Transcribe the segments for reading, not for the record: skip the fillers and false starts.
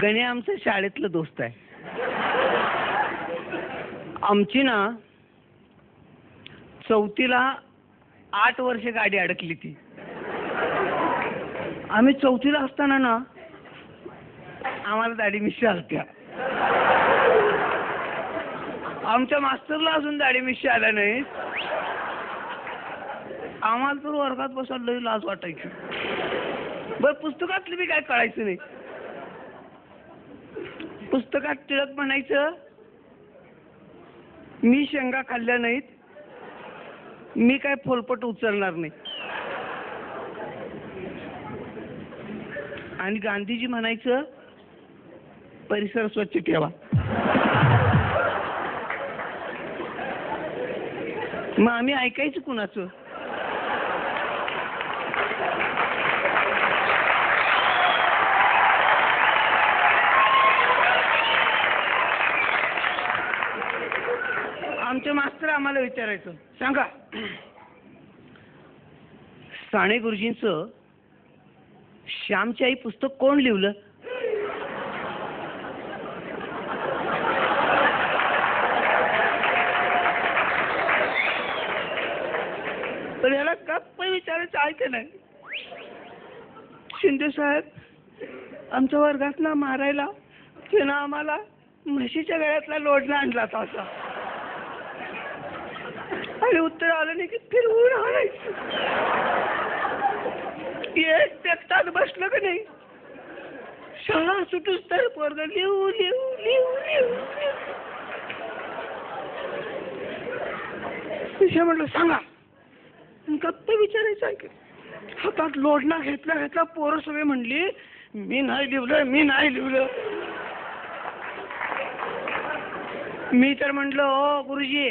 गणे आमचं शाळेतलं दोस्त आहे. आमची ना 4थीला 8 वर्ष गाडी अडकली ती. आम्ही 4थीला असताना ना आम्हाला दाढी मिशी आलत्या. आमच्या मास्तरला अजून दाढी मिशी आल्या नाही. आम्हाला तर वर्गात बसायला लई लाज वाटायची. बरं पुस्तकातलं बी काय कळायचं नाही. पुस्तकात टिळक म्हणायचं, मी शेंगा खाल्ल्या नाहीत, मी काय फोलपट उचलणार नाही. आणि गांधीजी म्हणायचं, परिसर स्वच्छ ठेवा. मग आम्ही ऐकायचं कुणाचं? आमचे मास्तर आम्हाला विचारायचं, सांगा साने गुरुजींचं श्यामची आई पुस्तक कोण लिहिलं? तर याला गप्प विचारायचं ऐकलं नाही. शिंदे साहेब आमच्या वर्गात ना मारायला त्यानं आम्हाला म्हशीच्या गळ्यातला लोडला आणला तसा. आणि उत्तर आलं नाही की फिरवून आणायचं. एक टेकतात बसलं का नाही, शाळा सुटूच तर पोरग लिहू लिहू लिहू लिहू. म्हटलं सांगा, गप्प विचारायचं ऐक. हातात लोडणा घेतला घेतला पोरं सगळे म्हणली, मी नाही लिहिलं, मी नाही लिहिलं. मी तर म्हटलं, ओ गुरुजी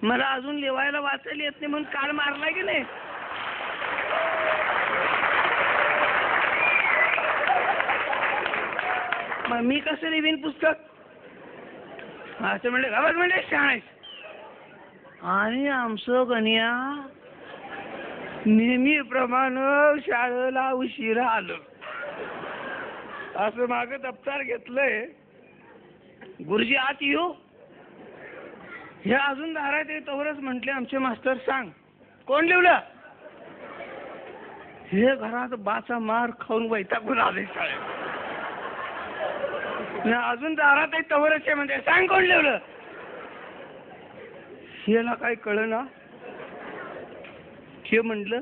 मला अजून लिहायला वाचायला येत नाही म्हणून काळ मारलाय की नाही? मग मी कसं लिहीन पुस्तक? असं म्हणले, गावात म्हणले शाळेत. आणि आमचं गण्या नेहमीप्रमाणे शाळेला उशिरा आलं. असं मागे दप्तर घेतलंय, गुरुजी आत येऊ. हे अजून दारात येतोवरच म्हटले आमचे मास्तर, सांग कोण लिहिलं? हे घरात बाचा मार खाऊन वैतागून आले शाळेत. अजून दारात येतोवरच आहे म्हणजे सांग कोण लिहिलं? याला काय कळना. हे म्हटलं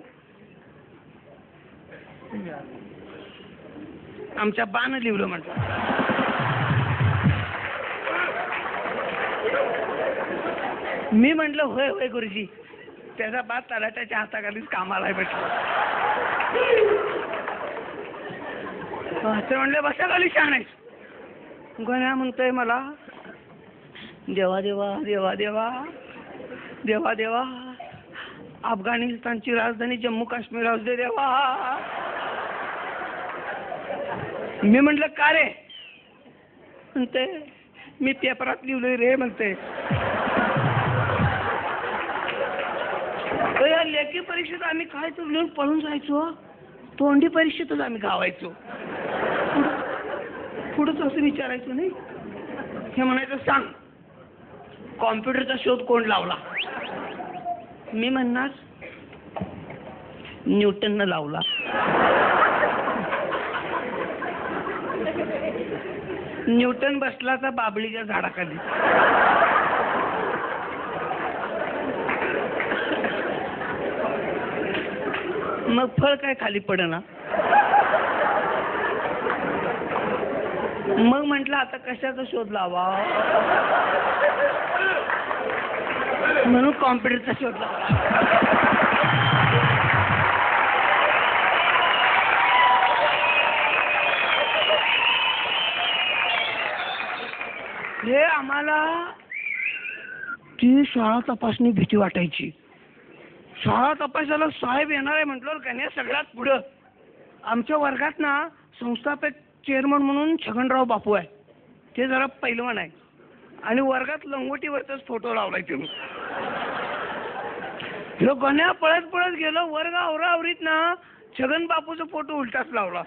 आमच्या बानं लिहिलं म्हटलं. मी म्हटलं होय होय गुरुजी. त्याचा बाप तलाट्याच्या हाताखालीच कामाला भेटला. असं म्हणलं बसा खाली शाळेत. गण्या म्हणतोय मला, देवा देवा देवा देवा देवा देवा, अफगाणिस्तानची राजधानी जम्मू काश्मीर असू दे देवा. मी म्हटलं का रे? म्हणते मी पेपरात लिहिलोय रे. म्हणते या लेखी परीक्षेत आम्ही काय तर लिहून पळून जायचो, तोंडी परीक्षेतच आम्ही गावायचो. पुढंच असं विचारायचं नाही. हे म्हणायचं सांग कॉम्प्युटरचा शोध कोण लावला? मी म्हणणार न्यूटननं लावला. न्यूटन बसला तर बाबळीच्या झाडाखाली. मग फळ काय खाली पडना. मग म्हटलं आता कशाचा शोध लावा म्हणून कॉम्प्युटरचा शोध लावला. हे आम्हाला ती शाळा तपासणी भीती वाटायची. शाळा तपासायला साहेब येणार आहे म्हटलं गण्या सगळ्यात पुढं. आमच्या वर्गात ना संस्थापक चेअरमन म्हणून छगनराव बापू आहे, ते जरा पैलवान आहे आणि वर्गात लंगोटीवरचाच फोटो लावलाय तुम्ही. ह्यो गण्या पळत पळत गेलो वर्ग आवरावरीत ना छगन बापूचा फोटो उलटाच लावला.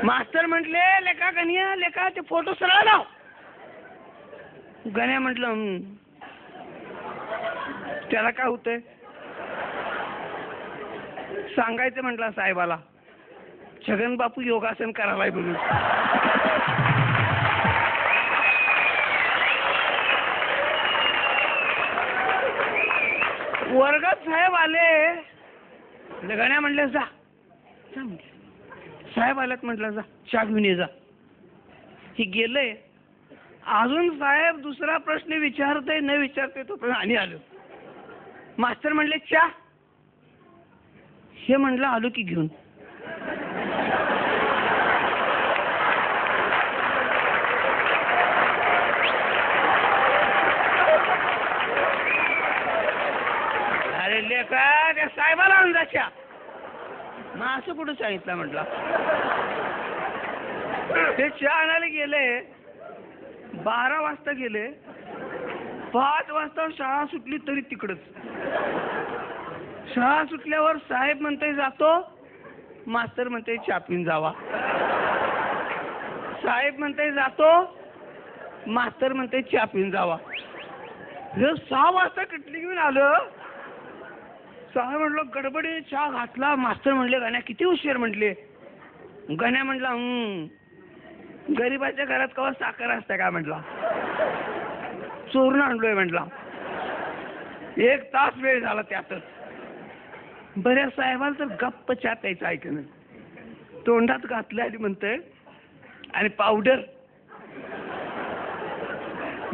मास्तर म्हटले लेखा गण्या लेखा ते फोटो सरळ लाव. गण्या म्हटलं त्याला काय होतंय सांगायचं म्हटलं साहेबाला छगन बापू योगासन करायलाय म्हणून. वर्गात साहेब आले, गण्या म्हटले जा जा म्हटले. साहेब आल्यात म्हटलं जा चहा घेऊन ये जा. हे गेलंय अजून साहेब दुसरा प्रश्न विचारते न विचारते तो पण आणि आलो. मास्तर म्हणले चहा, हे म्हणलं आलो की घेऊन. अरे लेका त्या साहेबाला अंदाच्या मग असं कुठं सांगितलं म्हटलं. ते चहा आणायला गेले 12 वाजता गेले, 5 वाजता शाळा सुटली तरी तिकडच. शाळा सुटल्यावर साहेब म्हणते जातो, मास्तर म्हणते चहा पिऊन जावा. साहेब म्हणते जातो, मास्तर म्हणते चहा पिऊन जावा. 6 वाजता किटली घेऊन आलं. साहेब म्हटलं गडबडी चहा घातला. मास्तर म्हणले गण्या किती उशीर म्हटले. गण्या म्हटला गरीबाच्या घरात कवा साखर असते का म्हटला, चोरून आणलोय म्हटला. 1 तास वेळ झाला त्यातच. बऱ्याच साहेबाला तर गप्प चहा प्यायचं ऐकणं, तोंडात घातलं आणि म्हणतंय आणि पावडर.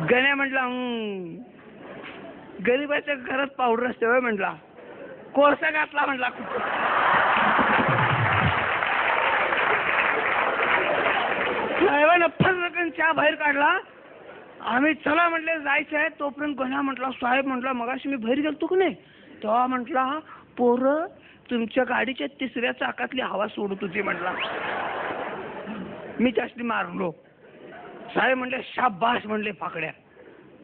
गण्या म्हटला गरीबाच्या घरात पावडर असते होय म्हटला, कोळसा घातला म्हटला. साहेबानं फर्रकन चहा बाहेर काढला. आम्ही चला म्हटले जायचं आहे. तोपर्यंत गण्या म्हटला साहेब म्हटला मगाशी मी बाहेर गेलतो की नाही तेव्हा म्हटला पोरं तुमच्या गाडीच्या 3ऱ्या चाकातली हवा सोडत होती म्हटला, मी त्यासनी मारलो. साहेब म्हटले शाबास म्हणले फाकड्या.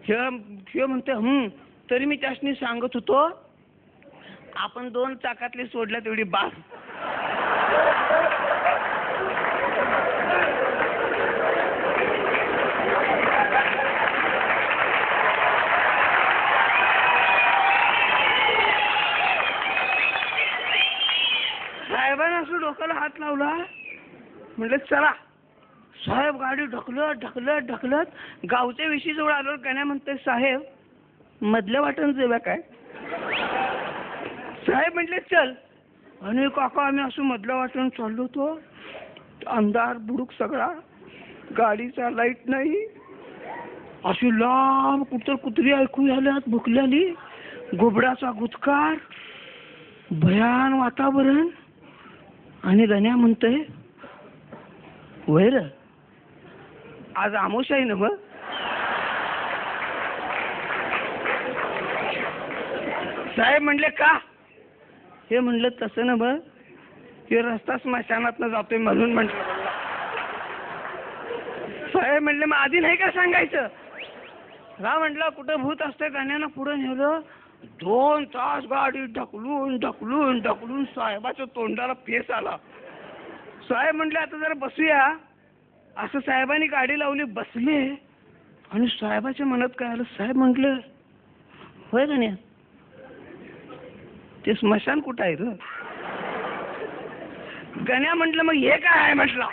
हे म्हणते तरी मी त्यासनी सांगत होतो आपण 2 चाकातली सोडल्या तेवढी बास. साहेबांना असं डोक्याला हात लावला. म्हटलं चला. साहेब गाडी ढकलत ढकलत ढकलत गावच्या विषयी जवळ आलो. गण्या म्हणते साहेब मधल्या वाटण जेव्हा काय. साहेब म्हटले चल. आणि काका आम्ही असं मधल्या वाटण चाललो होतो. अंधार बुडूक सगळा, गाडीचा लाईट नाही, अशी लांब कुठं कुत्री ऐकू आल्यात भुकल्याली, घुबडाचा गुदकार, भयान वातावरण. आणि गण्या म्हणतोय वैर आज आमोश आहे ना मग. साहेब म्हणले का. हे म्हणलं तसं ना मग हे रस्ता स्मशानातनं जातोय म्हणून म्हटलं. साहेब म्हणले मग आधी नाही का सांगायचं. हा म्हटलं कुठं भूत असतं. गाण्यानं पुढं नेलं. 2 तास गाडी ढकलून ढकलून ढकलून साहेबाच्या तोंडाला फेस आला. साहेब म्हटले आता जरा बसूया. असं साहेबांनी गाडी लावली, बसले. आणि साहेबाच्या मनात काय आलं. साहेब म्हटलं होय गण्या ते स्मशान कुठं आहे र. गण्या म्हटलं मग हे काय आहे म्हटलं.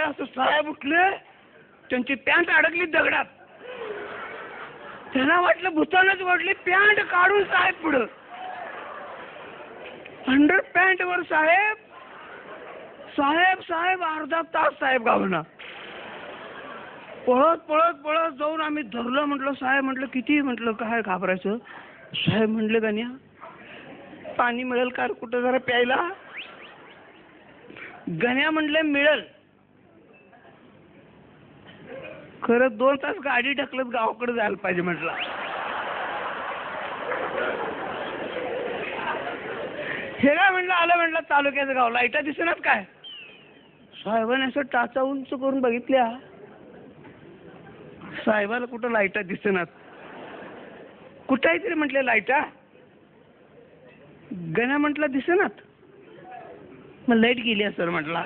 असं साहेब उठले, त्यांची पॅन्ट अडकली दगडात. त्यांना वाटलं भूतानच वाटली. पॅन्ट काढून साहेब पुढं, अंडर पॅन्ट वर साहेब. साहेब साहेब अर्धा तास साहेब गावना. पळत पळत पळत जाऊन आम्ही धरलं. म्हटलं साहेब म्हटलं किती म्हटलं काय घाबरायचं. साहेब म्हणले गण्या पाणी मिळेल का कुठं जरा प्यायला. गण्या म्हणले मिळेल. खरं 2 तास गाडी ढकलत गावाकडे जायला पाहिजे म्हटलं. हे काय म्हटलं आलं म्हटलं तालुक्याचं गाव लाईटा दिसेनात काय. साहेबांनी असं टाचा उंच करून बघितल्या. साहेबाला कुठं लाईटा दिसेनात. कुठं आहे तरी म्हटले लाईटा. गण्या म्हटलं दिसेनात. मग लाईट गेली असेल म्हटला.